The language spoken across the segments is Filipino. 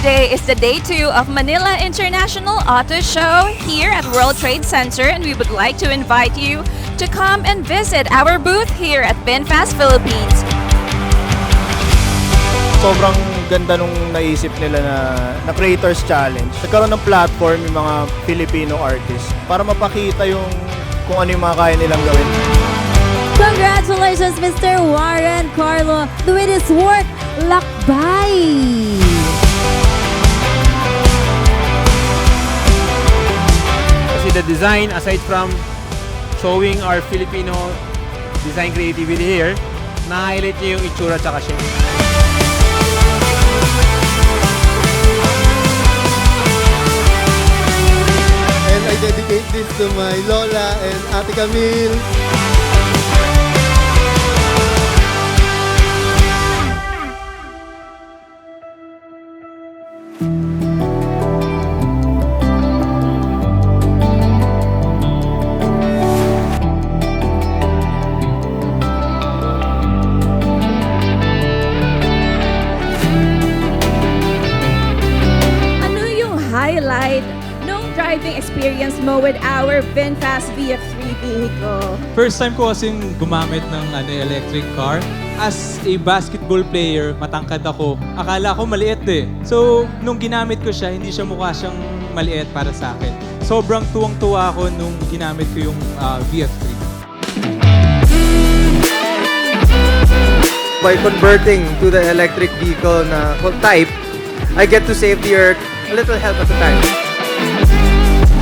Today is the day 2 of Manila International Auto Show here at World Trade Center, and we would like to invite you to come and visit our booth here at VinFast Philippines. Sobrang ganda nung naisip nila na Creators Challenge. Nagkaroon ng platform yung mga Filipino artists para mapakita yung kung ano yung mga kaya nilang gawin. Congratulations, Mr. Warren Carlo, with his work, Lakbay! Kasi the design, aside from showing our Filipino design creativity here, na-highlight niya yung itsura tsaka shape. And I dedicate this to my Lola and Ate Camille. Ano yung highlight nung driving experience mo with our VinFast VF3 vehicle? First time ko kasing gumamit ng electric car. As a basketball player, matangkad ako. Akala ko maliit eh. So, nung ginamit ko siya, hindi siya mukha siyang maliit para sa akin. Sobrang tuwang-tuwa ako nung ginamit ko yung VF3. By converting to the electric vehicle na type, I get to save the earth a little help at a time.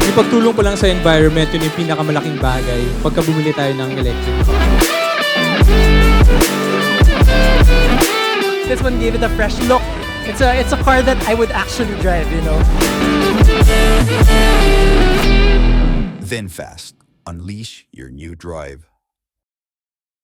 Yung pagtulong ko lang sa environment, yun yung pinakamalaking bagay pagka bumili tayo ng electric car. This one gave it a fresh look. It's a car that I would actually drive, you know. VinFast. Unleash your new drive.